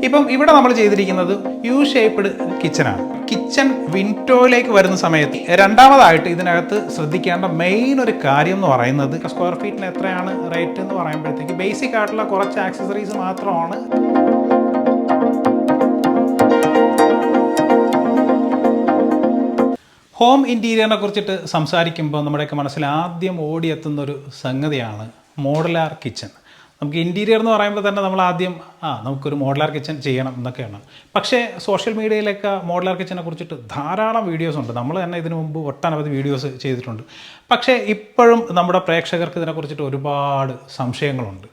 ഇപ്പം ഇവിടെ നമ്മൾ ചെയ്തിരിക്കുന്നത് യു ഷേപ്പ്ഡ് കിച്ചനാണ്. കിച്ചൺ വിൻഡോയിലേക്ക് വരുന്ന സമയത്ത് രണ്ടാമതായിട്ട് ഇതിനകത്ത് ശ്രദ്ധിക്കേണ്ട മെയിൻ ഒരു കാര്യം എന്ന് പറയുന്നത് സ്ക്വയർ ഫീറ്റിന് എത്രയാണ് റേറ്റ് എന്ന് പറയുമ്പോഴത്തേക്ക് ബേസിക് ആയിട്ടുള്ള കുറച്ച് ആക്സസറീസ് മാത്രമാണ്. ഹോം ഇൻറ്റീരിയറിനെ കുറിച്ചിട്ട് സംസാരിക്കുമ്പോൾ നമ്മുടെയൊക്കെ മനസ്സിൽ ആദ്യം ഓടിയെത്തുന്നൊരു സംഗതിയാണ് മോഡുലാർ കിച്ചൺ. നമുക്ക് ഇൻറ്റീരിയർ എന്ന് പറയുമ്പോൾ തന്നെ നമ്മൾ ആദ്യം നമുക്കൊരു മോഡുലാർ കിച്ചൺ ചെയ്യണം എന്നൊക്കെയാണ്. പക്ഷേ സോഷ്യൽ മീഡിയയിലൊക്കെ മോഡുലാർ കിച്ചനെ കുറിച്ചിട്ട് ധാരാളം വീഡിയോസ് ഉണ്ട്. നമ്മൾ തന്നെ ഇതിനു മുമ്പ് ഒട്ടനവധി വീഡിയോസ് ചെയ്തിട്ടുണ്ട്. പക്ഷേ ഇപ്പോഴും നമ്മുടെ പ്രേക്ഷകർക്ക് ഇതിനെക്കുറിച്ചിട്ട് ഒരുപാട് സംശയങ്ങളുണ്ട്.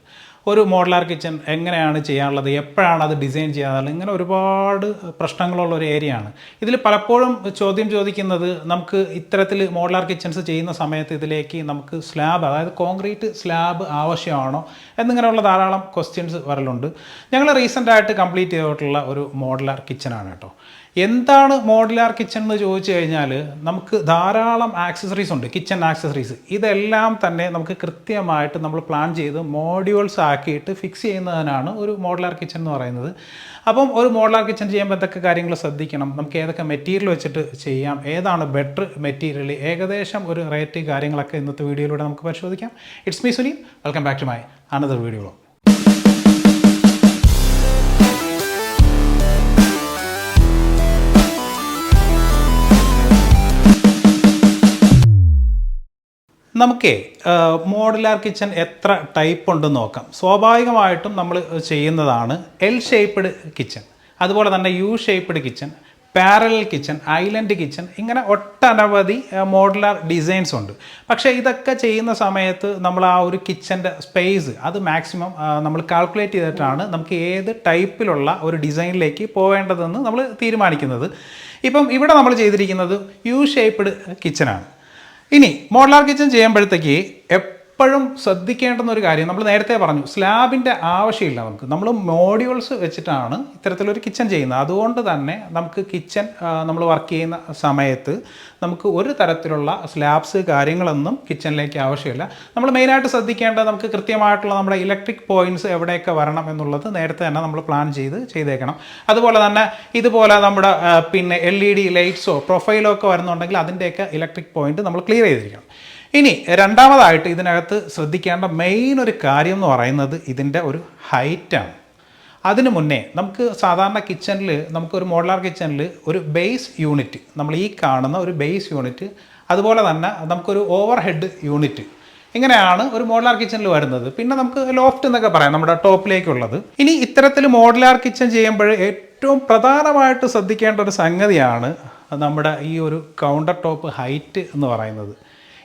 ഒരു മോഡുലാർ കിച്ചൺ എങ്ങനെയാണ് ചെയ്യാനുള്ളത്, എപ്പോഴാണ് അത് ഡിസൈൻ ചെയ്യാനുള്ളത്, ഇങ്ങനെ ഒരുപാട് പ്രശ്നങ്ങളുള്ള ഒരു ഏരിയയാണ്. ഇതിൽ പലപ്പോഴും ചോദ്യം ചോദിക്കുന്നത് നമുക്ക് ഇത്തരത്തിൽ മോഡുലാർ കിച്ചൺസ് ചെയ്യുന്ന സമയത്ത് ഇതിലേക്ക് നമുക്ക് സ്ലാബ്, അതായത് കോൺക്രീറ്റ് സ്ലാബ് ആവശ്യമാണോ എന്നിങ്ങനെയുള്ള ധാരാളം ക്വസ്റ്റ്യൻസ് വരലുണ്ട്. ഞങ്ങൾ റീസെൻ്റായിട്ട് കംപ്ലീറ്റ് ചെയ്തിട്ടുള്ള ഒരു മോഡുലാർ കിച്ചനാണ് കേട്ടോ. എന്താണ് മോഡുലാർ കിച്ചൺ എന്ന് ചോദിച്ചു കഴിഞ്ഞാൽ നമുക്ക് ധാരാളം ആക്സസറീസ് ഉണ്ട്, കിച്ചൺ ആക്സസറീസ്. ഇതെല്ലാം തന്നെ നമുക്ക് കൃത്യമായിട്ട് നമ്മൾ പ്ലാൻ ചെയ്ത് മോഡ്യൂൾസ് ആക്കിയിട്ട് ഫിക്സ് ചെയ്യുന്നതിനാണ് ഒരു മോഡുലാർ കിച്ചൺ എന്ന് പറയുന്നത്. അപ്പം ഒരു മോഡുലാർ കിച്ചൺ ചെയ്യുമ്പോൾ എന്തൊക്കെ കാര്യങ്ങൾ ശ്രദ്ധിക്കണം, നമുക്ക് ഏതൊക്കെ മെറ്റീരിയൽ വെച്ചിട്ട് ചെയ്യാം, ഏതാണ് ബെറ്റർ മെറ്റീരിയൽ, ഏകദേശം ഒരു റേറ്റ് കാര്യങ്ങളൊക്കെ ഇന്നത്തെ വീഡിയോയിലൂടെ നമുക്ക് പരിശോധിക്കാം. It's me Suni, welcome back to my another video. നമുക്ക് മോഡുലാർ കിച്ചൺ എത്ര ടൈപ്പ് ഉണ്ടെന്ന് നോക്കാം. സ്വാഭാവികമായിട്ടും നമ്മൾ ചെയ്യുന്നതാണ് എൽ ഷേപ്പ്ഡ് കിച്ചൺ, അതുപോലെ തന്നെ U shaped kitchen, parallel kitchen, island kitchen, ഇങ്ങനെ ഒട്ടനവധി മോഡുലാർ ഡിസൈൻസ് ഉണ്ട്. പക്ഷേ ഇതൊക്കെ ചെയ്യുന്ന സമയത്ത് നമ്മൾ ആ ഒരു കിച്ചൻ്റെ സ്പേസ് അത് മാക്സിമം നമ്മൾ കാൽക്കുലേറ്റ് ചെയ്തിട്ടാണ് നമുക്ക് ഏത് ടൈപ്പിലുള്ള ഒരു ഡിസൈനിലേക്ക് പോവേണ്ടതെന്ന് നമ്മൾ തീരുമാനിക്കുന്നത്. ഇപ്പം ഇവിടെ നമ്മൾ ചെയ്തിരിക്കുന്നത് യു ഷേപ്പ്ഡ് കിച്ചനാണ്. ഇനി മോഡുലാർ കിച്ചൺ ചെയ്യുമ്പോഴത്തേക്ക് എപ്പോഴും ശ്രദ്ധിക്കേണ്ടുന്ന ഒരു കാര്യം, നമ്മൾ നേരത്തെ പറഞ്ഞു സ്ലാബിൻ്റെ ആവശ്യമില്ല നമുക്ക്, നമ്മൾ മോഡ്യൂൾസ് വെച്ചിട്ടാണ് ഇത്തരത്തിലൊരു കിച്ചൺ ചെയ്യുന്നത്. അതുകൊണ്ട് തന്നെ നമുക്ക് കിച്ചൺ നമ്മൾ വർക്ക് ചെയ്യുന്ന സമയത്ത് നമുക്ക് ഒരു തരത്തിലുള്ള സ്ലാബ്സ് കാര്യങ്ങളൊന്നും കിച്ചണിലേക്ക് ആവശ്യമില്ല. നമ്മൾ മെയിനായിട്ട് ശ്രദ്ധിക്കേണ്ടത് നമുക്ക് കൃത്യമായിട്ടുള്ള നമ്മുടെ ഇലക്ട്രിക് പോയിൻറ്റ്സ് എവിടെയൊക്കെ വരണം എന്നുള്ളത് നേരത്തെ തന്നെ നമ്മൾ പ്ലാൻ ചെയ്തേക്കണം. അതുപോലെ തന്നെ ഇതുപോലെ നമ്മുടെ പിന്നെ LED ലൈറ്റ്സോ പ്രൊഫൈലോ ഒക്കെ വരുന്നുണ്ടെങ്കിൽ അതിൻ്റെയൊക്കെ ഇലക്ട്രിക് പോയിൻറ്റ് നമ്മൾ ക്ലിയർ ചെയ്തിരിക്കണം. ഇനി രണ്ടാമതായിട്ട് ഇതിനകത്ത് ശ്രദ്ധിക്കേണ്ട മെയിൻ ഒരു കാര്യം എന്ന് പറയുന്നത് ഇതിൻ്റെ ഒരു ഹൈറ്റാണ്. അതിനു മുന്നേ നമുക്ക് സാധാരണ കിച്ചണിൽ നമുക്കൊരു മോഡുലാർ കിച്ചണിൽ ഒരു ബേസ് യൂണിറ്റ്, നമ്മൾ ഈ കാണുന്ന ഒരു ബേസ് യൂണിറ്റ്, അതുപോലെ തന്നെ നമുക്കൊരു ഓവർ ഹെഡ് യൂണിറ്റ്, ഇങ്ങനെയാണ് ഒരു മോഡുലാർ കിച്ചണിൽ വരുന്നത്. പിന്നെ നമുക്ക് ലോഫ്റ്റ് എന്നൊക്കെ പറയാം നമ്മുടെ ടോപ്പിലേക്കുള്ളത്. ഇനി ഇത്തരത്തിൽ മോഡുലാർ കിച്ചൺ ചെയ്യുമ്പോൾ ഏറ്റവും പ്രധാനമായിട്ട് ശ്രദ്ധിക്കേണ്ട ഒരു സംഗതിയാണ് നമ്മുടെ ഈ ഒരു കൗണ്ടർ ടോപ്പ് ഹൈറ്റ് എന്ന് പറയുന്നത്.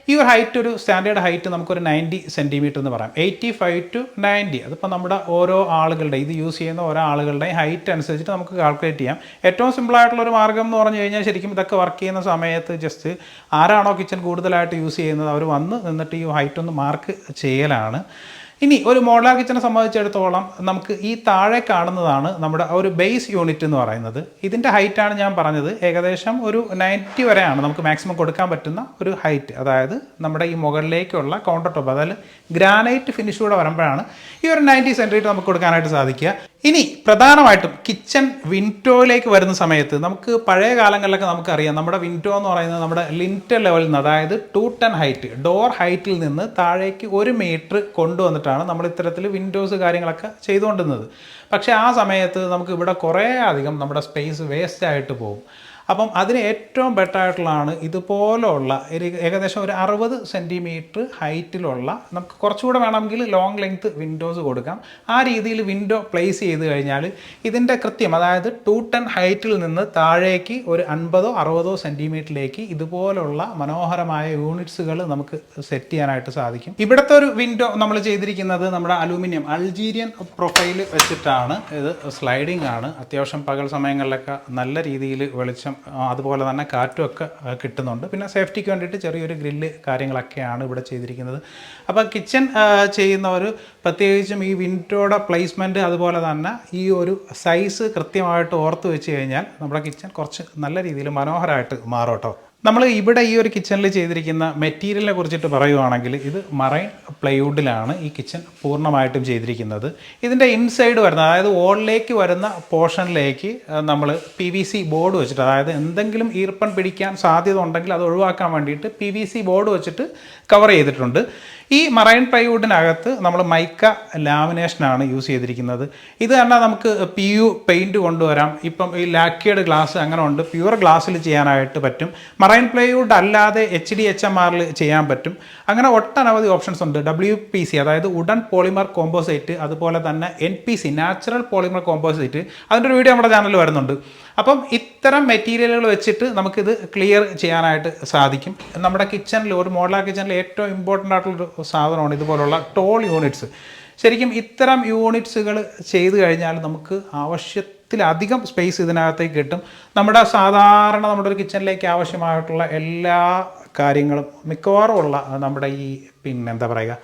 ഈ ഒരു ഹൈറ്റ്, ഒരു സ്റ്റാൻഡേർഡ് ഹൈറ്റ് നമുക്കൊരു 90 സെൻറ്റിമീറ്റർ എന്ന് പറയാം. 85 to 90, അതിപ്പോൾ നമ്മുടെ ഓരോ ആളുകളുടെ, ഇത് യൂസ് ചെയ്യുന്ന ഓരോ ആളുകളുടെയും ഹൈറ്റ് അനുസരിച്ചിട്ട് നമുക്ക് കാൽക്കുലേറ്റ് ചെയ്യാം. ഏറ്റവും സിമ്പിളായിട്ടുള്ളൊരു മാർഗ്ഗം എന്ന് പറഞ്ഞു കഴിഞ്ഞാൽ ശരിക്കും ഇതൊക്കെ വർക്ക് ചെയ്യുന്ന സമയത്ത് ജസ്റ്റ് ആരാണോ കിച്ചൺ കൂടുതലായിട്ട് യൂസ് ചെയ്യുന്നത് അവർ വന്ന് നിന്നിട്ട് ഈ ഹൈറ്റ് ഒന്ന് മാർക്ക് ചെയ്യലാണ്. ഇനി ഒരു മോഡുലാർ കിച്ചനെ സംബന്ധിച്ചിടത്തോളം നമുക്ക് ഈ താഴെ കാണുന്നതാണ് നമ്മുടെ ഒരു ബേസ് യൂണിറ്റ് എന്ന് പറയുന്നത്. ഇതിൻ്റെ ഹൈറ്റാണ് ഞാൻ പറഞ്ഞത്, ഏകദേശം ഒരു 90 വരെയാണ് നമുക്ക് മാക്സിമം കൊടുക്കാൻ പറ്റുന്ന ഒരു ഹൈറ്റ്. അതായത് നമ്മുടെ ഈ മുകളിലേക്കുള്ള കൗണ്ടർ ടോപ്പ്, അതായത് ഗ്രാനൈറ്റ് ഫിനിഷ് കൂടെ വരുമ്പോഴാണ് ഈ ഒരു 90 സെൻറ്റിമീറ്റർ നമുക്ക് കൊടുക്കാനായിട്ട് സാധിക്കുക. ഇനി പ്രധാനമായിട്ടും കിച്ചൺ വിൻഡോയിലേക്ക് വരുന്ന സമയത്ത് നമുക്ക് പഴയ കാലങ്ങളിലൊക്കെ നമുക്കറിയാം നമ്മുടെ വിൻഡോ എന്ന് പറയുന്നത് നമ്മുടെ ലിൻറ്റൽ ലെവലിൽ നിന്ന്, അതായത് 210 ഹൈറ്റ്, ഡോർ ഹൈറ്റിൽ നിന്ന് താഴേക്ക് 1 മീറ്റർ കൊണ്ടുവന്നിട്ടാണ് നമ്മൾ ഇത്തരത്തിൽ വിൻഡോസ് കാര്യങ്ങളൊക്കെ ചെയ്തുകൊണ്ടിരുന്നത്. പക്ഷേ ആ സമയത്ത് നമുക്ക് ഇവിടെ കുറേ അധികം നമ്മുടെ സ്പേസ് വേസ്റ്റ് ആയിട്ട് പോകും. അപ്പം അതിന് ഏറ്റവും ബെറ്ററായിട്ടുള്ളതാണ് ഇതുപോലുള്ള ഏകദേശം ഒരു 60 സെൻറ്റിമീറ്റർ ഹൈറ്റിലുള്ള, നമുക്ക് കുറച്ചുകൂടെ വേണമെങ്കിൽ ലോങ് ലെങ്ത് വിൻഡോസ് കൊടുക്കാം. ആ രീതിയിൽ വിൻഡോ പ്ലേസ് ചെയ്ത് കഴിഞ്ഞാൽ ഇതിൻ്റെ കൃത്യം, അതായത് 210 ഹൈറ്റിൽ നിന്ന് താഴേക്ക് ഒരു 50-60 സെൻറ്റിമീറ്ററിലേക്ക് ഇതുപോലുള്ള മനോഹരമായ യൂണിറ്റ്സുകൾ നമുക്ക് സെറ്റ് ചെയ്യാനായിട്ട് സാധിക്കും. ഇവിടുത്തെ ഒരു വിൻഡോ നമ്മൾ ചെയ്തിരിക്കുന്നത് നമ്മുടെ അലൂമിനിയം അൾജീരിയൻ പ്രൊഫൈൽ വെച്ചിട്ടാണ്. ഇത് സ്ലൈഡിംഗ് ആണ്. അത്യാവശ്യം പകൽ സമയങ്ങളിലൊക്കെ നല്ല രീതിയിൽ വെളിച്ചം അതുപോലെ തന്നെ കാറ്റും ഒക്കെ കിട്ടുന്നുണ്ട്. പിന്നെ സേഫ്റ്റിക്ക് വേണ്ടിയിട്ട് ചെറിയൊരു ഗ്രില്ല് കാര്യങ്ങളൊക്കെയാണ് ഇവിടെ ചെയ്തിരിക്കുന്നത്. അപ്പോൾ കിച്ചൺ ചെയ്യുന്നവർ പ്രത്യേകിച്ചും ഈ വിൻഡോയുടെ പ്ലേസ്മെൻറ്റ് അതുപോലെ തന്നെ ഈ ഒരു സൈസ് കൃത്യമായിട്ട് ഓർത്ത് വെച്ച് കഴിഞ്ഞാൽ നമ്മുടെ കിച്ചൺ കുറച്ച് നല്ല രീതിയിൽ മനോഹരമായിട്ട് മാറും കേട്ടോ. നമ്മൾ ഇവിടെ ഈ ഒരു കിച്ചണിൽ ചെയ്തിരിക്കുന്ന മെറ്റീരിയലിനെ കുറിച്ചിട്ട് പറയുവാണെങ്കിൽ ഇത് മറൈൻ പ്ലൈവുഡിലാണ് ഈ കിച്ചൺ പൂർണ്ണമായിട്ടും ചെയ്തിരിക്കുന്നത്. ഇതിൻ്റെ ഇൻസൈഡ് വരുന്ന അതായത് വോളിലേക്ക് വരുന്ന പോർഷനിലേക്ക് നമ്മൾ PVC ബോർഡ് വെച്ചിട്ട്, അതായത് എന്തെങ്കിലും ഈർപ്പം പിടിക്കാൻ സാധ്യത ഉണ്ടെങ്കിൽ അത് ഒഴിവാക്കാൻ വേണ്ടിയിട്ട് PVC ബോർഡ് വെച്ചിട്ട് കവർ ചെയ്തിട്ടുണ്ട്. ഈ മറൈൻ പ്ലൈവുഡിനകത്ത് നമ്മൾ മൈക്ക ലാമിനേഷനാണ് യൂസ് ചെയ്തിരിക്കുന്നത്. ഇത് തന്നെ നമുക്ക് PU പെയിൻറ്റ് കൊണ്ടുവരാം. ഇപ്പം ഈ ലാക്യേഡ് ഗ്ലാസ് അങ്ങനെ ഉണ്ട്, പ്യുവർ ഗ്ലാസ്സിൽ ചെയ്യാനായിട്ട് പറ്റും. മറൈൻ പ്ലൈവുഡ് അല്ലാതെ HDHMRൽ ചെയ്യാൻ പറ്റും. അങ്ങനെ ഒട്ടനവധി ഓപ്ഷൻസ് ഉണ്ട്. WPC അതായത് വുഡൻ പോളിമർ കോമ്പോസൈറ്റ്, അതുപോലെ തന്നെ NPC നാച്ചുറൽ പോളിമർ കോമ്പോസൈറ്റ്, അതിൻ്റെ ഒരു വീഡിയോ നമ്മുടെ ചാനലിൽ വരുന്നുണ്ട്. അപ്പം ഇത്തരം മെറ്റീരിയലുകൾ വെച്ചിട്ട് നമുക്കിത് ക്ലിയർ ചെയ്യാനായിട്ട് സാധിക്കും. നമ്മുടെ കിച്ചണിൽ, ഒരു മോഡലാർ കിച്ചണിൽ ഏറ്റവും ഇമ്പോർട്ടൻ്റ് ആയിട്ടുള്ളൊരു സാധനമാണ് ഇതുപോലുള്ള ടോൾ യൂണിറ്റ്സ്. ശരിക്കും ഇത്തരം യൂണിറ്റ്സുകൾ ചെയ്ത് കഴിഞ്ഞാൽ നമുക്ക് ആവശ്യത്തിലധികം സ്പേസ് ഇതിനകത്തേക്ക് കിട്ടും. നമ്മുടെ ഒരു കിച്ചണിലേക്ക് ആവശ്യമായിട്ടുള്ള എല്ലാ കാര്യങ്ങളും മിക്കവാറും ഉള്ള നമ്മുടെ ഈ എന്താ പറയുക,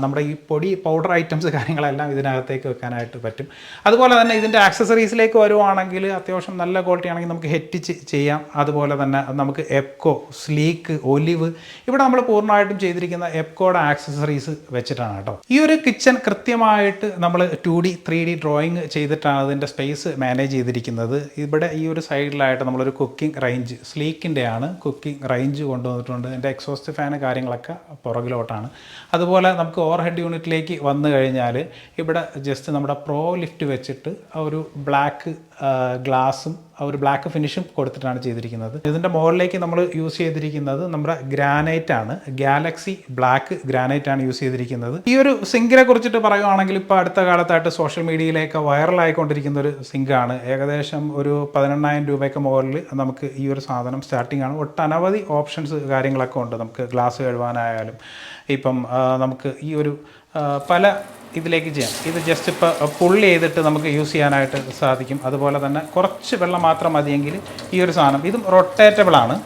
നമ്മുടെ ഈ പൊടി പൗഡർ ഐറ്റംസ് കാര്യങ്ങളെല്ലാം ഇതിനകത്തേക്ക് വെക്കാനായിട്ട് പറ്റും. അതുപോലെ തന്നെ ഇതിൻ്റെ ആക്സസറീസിലേക്ക് വരുവാണെങ്കിൽ അത്യാവശ്യം നല്ല ക്വാളിറ്റി ആണെങ്കിൽ നമുക്ക് ഹെറ്റിച്ച് ചെയ്യാം. അതുപോലെ തന്നെ നമുക്ക് എപ്കോ, സ്ലീക്ക്, ഒലിവ്, ഇവിടെ നമ്മൾ പൂർണ്ണമായിട്ടും ചെയ്തിരിക്കുന്ന എപ്കോയുടെ ആക്സസറീസ് വെച്ചിട്ടാണ് കേട്ടോ. ഈ ഒരു കിച്ചൺ കൃത്യമായിട്ട് നമ്മൾ 2D 3D ഡ്രോയിങ് ചെയ്തിട്ടാണ് ഇതിൻ്റെ സ്പേസ് മാനേജ് ചെയ്തിരിക്കുന്നത്. ഇവിടെ ഈ ഒരു സൈഡിലായിട്ട് നമ്മളൊരു കുക്കിംഗ് റേഞ്ച്, സ്ലീക്കിൻ്റെയാണ് കുക്കിംഗ് റേഞ്ച് കൊണ്ടുവന്നിട്ടുണ്ട്. ഇതിൻ്റെ എക്സോസ്റ്റ് ഫാന് കാര്യങ്ങളൊക്കെ പുറകിലോട്ടാണ്. അതുപോലെ നമുക്ക് ഓവർ ഹെഡ് യൂണിറ്റിലേക്ക് വന്നു കഴിഞ്ഞാൽ ഇവിടെ ജസ്റ്റ് നമ്മുടെ പ്രോ ലിഫ്റ്റ് വെച്ചിട്ട് ഒരു ബ്ലാക്ക് ഗ്ലാസും ഒരു ബ്ലാക്ക് ഫിനിഷും കൊടുത്തിട്ടാണ് ചെയ്തിരിക്കുന്നത്. ഇതിൻ്റെ മുകളിലേക്ക് നമ്മൾ യൂസ് ചെയ്തിരിക്കുന്നത് നമ്മുടെ ഗ്രാനൈറ്റ് ആണ്, ഗാലക്സി ബ്ലാക്ക് ഗ്രാനൈറ്റ് ആണ് യൂസ് ചെയ്തിരിക്കുന്നത്. ഈ ഒരു സിങ്കിനെ കുറിച്ചിട്ട് പറയുകയാണെങ്കിൽ ഇപ്പോൾ അടുത്ത കാലത്തായിട്ട് സോഷ്യൽ മീഡിയയിലേക്ക് വൈറലായിക്കൊണ്ടിരിക്കുന്ന ഒരു സിങ്കാണ്. ഏകദേശം ഒരു 18,000 രൂപയ്ക്ക് മുകളിൽ നമുക്ക് ഈ ഒരു സാധനം സ്റ്റാർട്ടിംഗ് ആണ്. ഒട്ടനവധി ഓപ്ഷൻസ് കാര്യങ്ങളൊക്കെ ഉണ്ട്. നമുക്ക് ഗ്ലാസ് കഴുകാനായാലും ഇപ്പം നമുക്ക് ഈ ഒരു പല ഇതിലേക്ക് ചെയ്യാം. ഇത് ജസ്റ്റ് ഇപ്പോൾ പുള്ളി ചെയ്തിട്ട് നമുക്ക് യൂസ് ചെയ്യാനായിട്ട് സാധിക്കും. അതുപോലെ തന്നെ കുറച്ച് വെള്ളം മാത്രം മതിയെങ്കിൽ ഈ ഒരു സാധനം, ഇതും റൊട്ടേറ്റബിൾ ആണ്.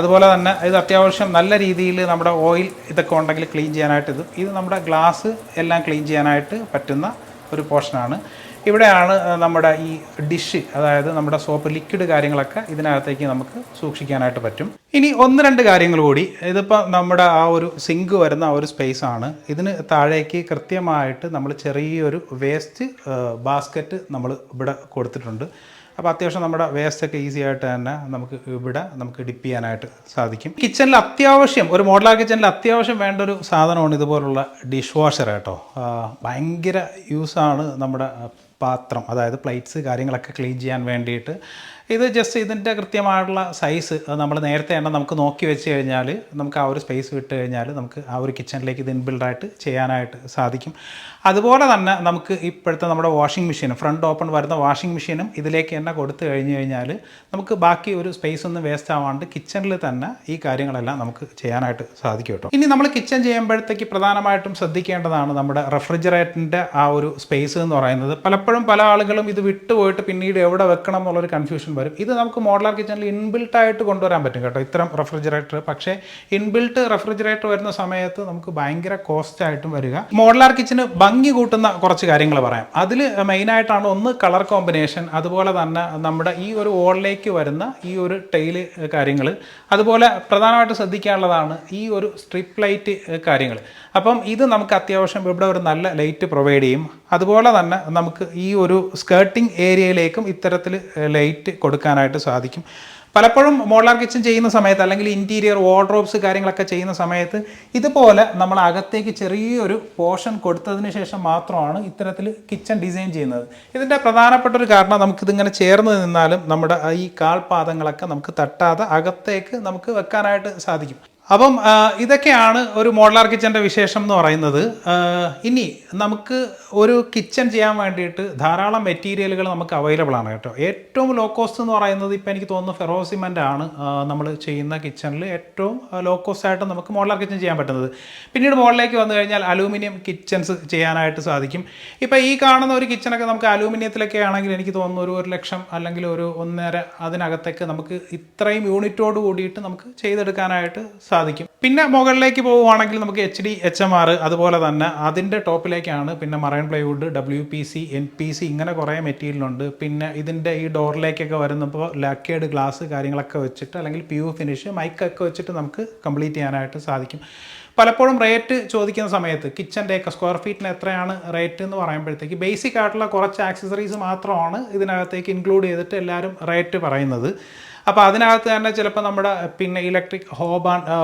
അതുപോലെ തന്നെ ഇത് അത്യാവശ്യം നല്ല രീതിയിൽ നമ്മുടെ ഓയിൽ ഇതൊക്കെ ഉണ്ടെങ്കിൽ ക്ലീൻ ചെയ്യാനായിട്ട് ഇത് നമ്മുടെ ഗ്ലാസ് എല്ലാം ക്ലീൻ ചെയ്യാനായിട്ട് പറ്റുന്ന ഒരു പോർഷനാണ്. ഇവിടെയാണ് നമ്മുടെ ഈ ഡിഷ്, അതായത് നമ്മുടെ സോപ്പ് ലിക്വിഡ് കാര്യങ്ങളൊക്കെ ഇതിനകത്തേക്ക് നമുക്ക് സൂക്ഷിക്കാനായിട്ട് പറ്റും. ഇനി 1-2 കാര്യങ്ങൾ കൂടി. ഇതിപ്പോൾ നമ്മുടെ ആ ഒരു സിങ്ക് വരുന്ന ആ ഒരു സ്പേസ് ആണ്. ഇതിന് താഴേക്ക് കൃത്യമായിട്ട് നമ്മൾ ചെറിയൊരു വേസ്റ്റ് ബാസ്ക്കറ്റ് നമ്മൾ ഇവിടെ കൊടുത്തിട്ടുണ്ട്. അപ്പോൾ അത്യാവശ്യം നമ്മുടെ വേസ്റ്റൊക്കെ ഈസി ആയിട്ട് തന്നെ നമുക്ക് ഡിപ്പ് ചെയ്യാനായിട്ട് സാധിക്കും. കിച്ചണിൽ അത്യാവശ്യം, ഒരു മോഡലാർ കിച്ചണിൽ അത്യാവശ്യം വേണ്ട ഒരു സാധനമാണ് ഇതുപോലുള്ള ഡിഷ് വാഷർ കേട്ടോ. ഭയങ്കര യൂസാണ് നമ്മുടെ പാത്രം, അതായത് പ്ലേറ്റ്സ് കാര്യങ്ങളൊക്കെ ക്ലീൻ ചെയ്യാൻ വേണ്ടിയിട്ട്. ഇത് ജസ്റ്റ് ഇതിൻ്റെ കൃത്യമായിട്ടുള്ള സൈസ് നമ്മൾ നേരത്തെ തന്നെ നമുക്ക് നോക്കി വെച്ച് കഴിഞ്ഞാൽ നമുക്ക് ആ ഒരു സ്പേസ് വിട്ട് കഴിഞ്ഞാൽ നമുക്ക് ആ ഒരു കിച്ചണിലേക്ക് ഇത് ഇൻബിൽഡായിട്ട് ചെയ്യാനായിട്ട് സാധിക്കും. അതുപോലെ തന്നെ നമുക്ക് ഇപ്പോഴത്തെ നമ്മുടെ വാഷിംഗ് മെഷീനും, ഫ്രണ്ട് ഓപ്പൺ വരുന്ന വാഷിംഗ് മെഷീനും ഇതിലേക്ക് തന്നെ കൊടുത്തു കഴിഞ്ഞാൽ നമുക്ക് ബാക്കി ഒരു സ്പേസ് ഒന്നും വേസ്റ്റ് ആവാണ്ട് കിച്ചണിൽ തന്നെ ഈ കാര്യങ്ങളെല്ലാം നമുക്ക് ചെയ്യാനായിട്ട് സാധിക്കും കേട്ടോ. ഇനി നമ്മൾ കിച്ചൺ ചെയ്യുമ്പോഴത്തേക്ക് പ്രധാനമായിട്ടും ശ്രദ്ധിക്കേണ്ടതാണ് നമ്മുടെ റെഫ്രിജറേറ്ററിൻ്റെ ആ ഒരു സ്പേസ് എന്ന് പറയുന്നത്. പലപ്പോഴും പല ആളുകളും ഇത് വിട്ടുപോയിട്ട് പിന്നീട് എവിടെ വെക്കണം എന്നുള്ളൊരു കൺഫ്യൂഷൻ വരും. ഇത് നമുക്ക് മോഡലാർ കിച്ചണിൽ ഇൻബിൽട്ട് ആയിട്ട് കൊണ്ടുവരാൻ പറ്റും കേട്ടോ, ഇത്തരം റെഫ്രിജറേറ്റർ. പക്ഷേ ഇൻബിൽട്ട് റെഫ്രിജറേറ്റർ വരുന്ന സമയത്ത് നമുക്ക് ഭയങ്കര കോസ്റ്റ് ആയിട്ടും വരിക. മോഡലാർ കിച്ചന് ഭംഗി കൂട്ടുന്ന കുറച്ച് കാര്യങ്ങൾ പറയാം. അതിൽ മെയിനായിട്ടാണ് ഒന്ന് കളർ കോമ്പിനേഷൻ, അതുപോലെ തന്നെ നമ്മുടെ ഈ ഒരു വോളിലേക്ക് വരുന്ന ഈ ഒരു ടൈല് കാര്യങ്ങൾ, അതുപോലെ പ്രധാനമായിട്ട് ശ്രദ്ധിക്കാനുള്ളതാണ് ഈ ഒരു സ്ട്രിപ്പ് ലൈറ്റ് കാര്യങ്ങൾ. അപ്പം ഇത് നമുക്ക് അത്യാവശ്യം ഇവിടെ ഒരു നല്ല ലൈറ്റ് പ്രൊവൈഡ് ചെയ്യും. അതുപോലെ തന്നെ നമുക്ക് ഈ ഒരു സ്കേർട്ടിംഗ് ഏരിയയിലേക്കും ഇത്തരത്തിൽ ലൈറ്റ് കൊടുക്കാനായിട്ട് സാധിക്കും. പലപ്പോഴും മോഡലാർ കിച്ചൺ ചെയ്യുന്ന സമയത്ത് അല്ലെങ്കിൽ ഇൻറ്റീരിയർ വാർഡ്രോബ്സ് കാര്യങ്ങളൊക്കെ ചെയ്യുന്ന സമയത്ത് ഇതുപോലെ നമ്മൾ അകത്തേക്ക് ചെറിയൊരു പോർഷൻ കൊടുത്തതിന് ശേഷം മാത്രമാണ് ഇത്തരത്തിൽ കിച്ചൺ ഡിസൈൻ ചെയ്യുന്നത്. ഇതിൻ്റെ പ്രധാനപ്പെട്ട ഒരു കാരണം നമുക്കിതിങ്ങനെ ചേർന്ന് നിന്നാലും നമ്മുടെ ഈ കാൽപാദങ്ങളൊക്കെ നമുക്ക് തട്ടാതെ അകത്തേക്ക് നമുക്ക് വെക്കാനായിട്ട് സാധിക്കും. അപ്പം ഇതൊക്കെയാണ് ഒരു മോഡലാർ കിച്ചൻ്റെ വിശേഷം എന്ന് പറയുന്നത്. ഇനി നമുക്ക് ഒരു കിച്ചൺ ചെയ്യാൻ വേണ്ടിയിട്ട് ധാരാളം മെറ്റീരിയലുകൾ നമുക്ക് അവൈലബിൾ ആണ് കേട്ടോ. ഏറ്റവും ലോ കോസ്റ്റ് എന്ന് പറയുന്നത് ഇപ്പോൾ എനിക്ക് തോന്നുന്നു ഫെറോ സിമൻ്റ് ആണ് നമ്മൾ ചെയ്യുന്ന കിച്ചണിൽ ഏറ്റവും ലോ കോസ്റ്റ് ആയിട്ട് നമുക്ക് മോഡലാർ കിച്ചൺ ചെയ്യാൻ പറ്റുന്നത്. പിന്നീട് മുകളിലേക്ക് വന്നു കഴിഞ്ഞാൽ അലൂമിനിയം കിച്ചൺസ് ചെയ്യാനായിട്ട് സാധിക്കും. ഇപ്പോൾ ഈ കാണുന്ന ഒരു കിച്ചണൊക്കെ നമുക്ക് അലൂമിനിയത്തിലൊക്കെ ആണെങ്കിൽ എനിക്ക് തോന്നുന്നു ഒരു 1 ലക്ഷം അല്ലെങ്കിൽ ഒരു 1.5 അതിനകത്തേക്ക് നമുക്ക് ഇത്രയും യൂണിറ്റോട് കൂടിയിട്ട് നമുക്ക് ചെയ്തെടുക്കാനായിട്ട് സാധിക്കും. പിന്നെ മുകളിലേക്ക് പോവുകയാണെങ്കിൽ നമുക്ക് HDHMR, അതുപോലെ തന്നെ അതിൻ്റെ ടോപ്പിലേക്കാണ് പിന്നെ മറൈൻ പ്ലൈവുഡ്, WPC, NPC ഇങ്ങനെ കുറേ മെറ്റീരിയലുണ്ട്. പിന്നെ ഇതിൻ്റെ ഈ ഡോറിലേക്കൊക്കെ വരുന്നപ്പോൾ ലാക്കേഡ് ഗ്ലാസ് കാര്യങ്ങളൊക്കെ വെച്ചിട്ട് അല്ലെങ്കിൽ PU ഫിനിഷ് മൈക്കൊക്കെ വെച്ചിട്ട് നമുക്ക് കംപ്ലീറ്റ് ചെയ്യാനായിട്ട് സാധിക്കും. പലപ്പോഴും റേറ്റ് ചോദിക്കുന്ന സമയത്ത് കിച്ചൻ്റെയൊക്കെ സ്ക്വയർ ഫീറ്റിന് എത്രയാണ് റേറ്റ് എന്ന് പറയുമ്പോഴത്തേക്ക് ബേസിക് ആയിട്ടുള്ള കുറച്ച് ആക്സസറീസ് മാത്രമാണ് ഇതിനകത്തേക്ക് ഇൻക്ലൂഡ് ചെയ്തിട്ട് എല്ലാവരും റേറ്റ് പറയുന്നത്. അപ്പോൾ അതിനകത്ത് തന്നെ ചിലപ്പോൾ നമ്മുടെ പിന്നെ ഇലക്ട്രിക്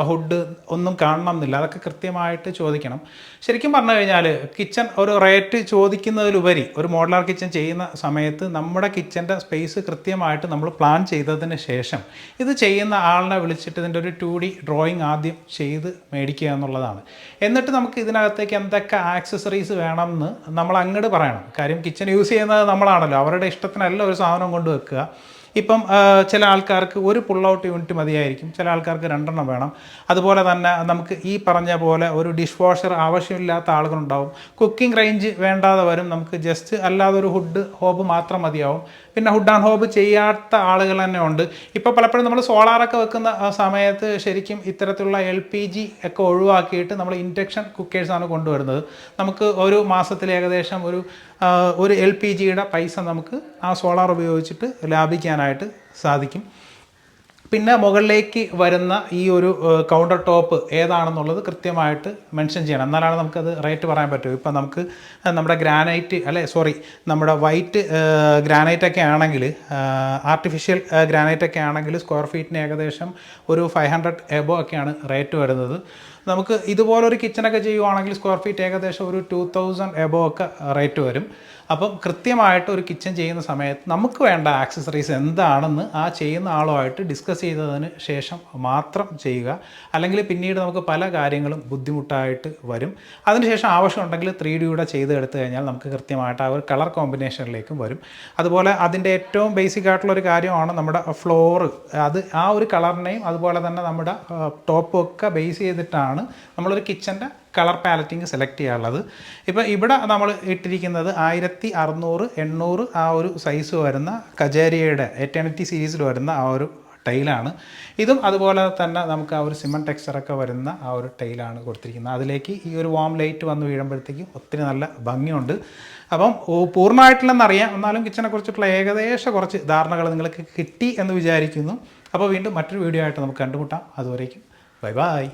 ഹുഡ് ഒന്നും കാണണം എന്നില്ല, അതൊക്കെ കൃത്യമായിട്ട് ചോദിക്കണം. ശരിക്കും പറഞ്ഞു കഴിഞ്ഞാൽ കിച്ചൺ ഒരു റേറ്റ് ചോദിക്കുന്നതിലുപരി ഒരു മോഡുലാർ കിച്ചൺ ചെയ്യുന്ന സമയത്ത് നമ്മുടെ കിച്ചൻ്റെ സ്പേസ് കൃത്യമായിട്ട് നമ്മൾ പ്ലാൻ ചെയ്തതിന് ശേഷം ഇത് ചെയ്യുന്ന ആളിനെ വിളിച്ചിട്ട് ഇതിൻ്റെ ഒരു 2D ഡ്രോയിങ് ആദ്യം ചെയ്ത് മേടിക്കുക എന്നുള്ളതാണ്. എന്നിട്ട് നമുക്ക് ഇതിനകത്തേക്ക് എന്തൊക്കെ ആക്സസറീസ് വേണമെന്ന് നമ്മൾ അങ്ങോട്ട് പറയണം. കാര്യം കിച്ചൺ യൂസ് ചെയ്യുന്നത് നമ്മളാണല്ലോ, അവരുടെ ഇഷ്ടത്തിനല്ല ഒരു സാധനം കൊണ്ട് വെക്കുക. ഇപ്പം ചില ആൾക്കാർക്ക് ഒരു പുൾ ഔട്ട് യൂണിറ്റ് മതിയായിരിക്കും, ചില ആൾക്കാർക്ക് 2 എണ്ണം വേണം. അതുപോലെ തന്നെ നമുക്ക് ഈ പറഞ്ഞ പോലെ ഒരു ഡിഷ് വാഷർ ആവശ്യമില്ലാത്ത ആളുകളുണ്ടാവും. കുക്കിംഗ് റേഞ്ച് വേണ്ടാതെ വരും, നമുക്ക് ജസ്റ്റ് അല്ലാതെ ഒരു ഹോബ് മാത്രം മതിയാവും. പിന്നെ ഹുഡ് ആൻഡ് ഹോബ് ചെയ്യാത്ത ആളുകൾ തന്നെ ഉണ്ട്. ഇപ്പോൾ പലപ്പോഴും നമ്മൾ സോളാറൊക്കെ വെക്കുന്ന സമയത്ത് ശരിക്കും ഇത്തരത്തിലുള്ള LPG ഒക്കെ ഒഴിവാക്കിയിട്ട് നമ്മൾ ഇൻഡക്ഷൻ കുക്കേഴ്സാണ് കൊണ്ടുവരുന്നത്. നമുക്ക് ഒരു മാസത്തിൽ ഏകദേശം ഒരു LPGയുടെ പൈസ നമുക്ക് ആ സോളാർ ഉപയോഗിച്ചിട്ട് ലാഭിക്കാനായിട്ട് സാധിക്കും. പിന്നെ മുകളിലേക്ക് വരുന്ന ഈ ഒരു കൗണ്ടർ ടോപ്പ് ഏതാണെന്നുള്ളത് കൃത്യമായിട്ട് മെൻഷൻ ചെയ്യണം, എന്നാലാണ് നമുക്കത് റേറ്റ് പറയാൻ പറ്റും. ഇപ്പം നമുക്ക് നമ്മുടെ നമ്മുടെ വൈറ്റ് ഗ്രാനൈറ്റൊക്കെ ആണെങ്കിൽ, ആർട്ടിഫിഷ്യൽ ഗ്രാനൈറ്റൊക്കെ ആണെങ്കിൽ സ്ക്വയർ ഫീറ്റിന് ഏകദേശം ഒരു 500 എബോ ഒക്കെയാണ് റേറ്റ് വരുന്നത്. നമുക്ക് ഇതുപോലൊരു കിച്ചണൊക്കെ ചെയ്യുവാണെങ്കിൽ സ്ക്വയർ ഫീറ്റ് ഏകദേശം ഒരു 2000 എബോ ഒക്കെ റേറ്റ് വരും. അപ്പം കൃത്യമായിട്ട് ഒരു കിച്ചൺ ചെയ്യുന്ന സമയത്ത് നമുക്ക് വേണ്ട ആക്സസറീസ് എന്താണെന്ന് ആ ചെയ്യുന്ന ആളുമായിട്ട് ഡിസ്കസ് ചെയ്തതിന് ശേഷം മാത്രം ചെയ്യുക. അല്ലെങ്കിൽ പിന്നീട് നമുക്ക് പല കാര്യങ്ങളും ബുദ്ധിമുട്ടായിട്ട് വരും. അതിനുശേഷം ആവശ്യമുണ്ടെങ്കിൽ 3Dയുടെ ചെയ്തെടുത്തു കഴിഞ്ഞാൽ നമുക്ക് കൃത്യമായിട്ട് ആ ഒരു കളർ കോമ്പിനേഷനിലേക്കും വരും. അതുപോലെ അതിൻ്റെ ഏറ്റവും ബേസിക് ആയിട്ടുള്ളൊരു കാര്യമാണ് നമ്മുടെ ഫ്ലോറ്. അത് ആ ഒരു കളറിനെയും അതുപോലെ തന്നെ നമ്മുടെ ടോപ്പും ഒക്കെ ബേസ് ചെയ്തിട്ടാണ് നമ്മളൊരു കിച്ചൻ്റെ കളർ പാലറ്റിങ് സെലക്ട് ചെയ്യാനുള്ളത്. ഇപ്പോൾ ഇവിടെ നമ്മൾ ഇട്ടിരിക്കുന്നത് 1600, 800 ആ ഒരു സൈസ് വരുന്ന കജേരിയയുടെ എറ്റേണിറ്റി സീരീസിൽ വരുന്ന ആ ഒരു ടൈലാണ്. ഇതും അതുപോലെ തന്നെ നമുക്ക് ആ ഒരു സിമൻറ്റ് ടെക്സ്ചറൊക്കെ വരുന്ന ആ ഒരു ടൈലാണ് കൊടുത്തിരിക്കുന്നത്. അതിലേക്ക് ഈ ഒരു വാം ലൈറ്റ് വന്ന് വീഴുമ്പോഴത്തേക്കും ഒത്തിരി നല്ല ഭംഗിയുണ്ട്. അപ്പം പൂർണ്ണമായിട്ടില്ലെന്നറിയാം, എന്നാലും കിച്ചനെ കുറിച്ചിട്ടുള്ള ഏകദേശം കുറച്ച് ധാരണകൾ നിങ്ങൾക്ക് കിട്ടി എന്ന് വിചാരിക്കുന്നു. അപ്പോൾ വീണ്ടും മറ്റൊരു വീഡിയോ ആയിട്ട് നമുക്ക് കണ്ടുമുട്ടാം. അതുവരേക്കും ബൈ ബൈ.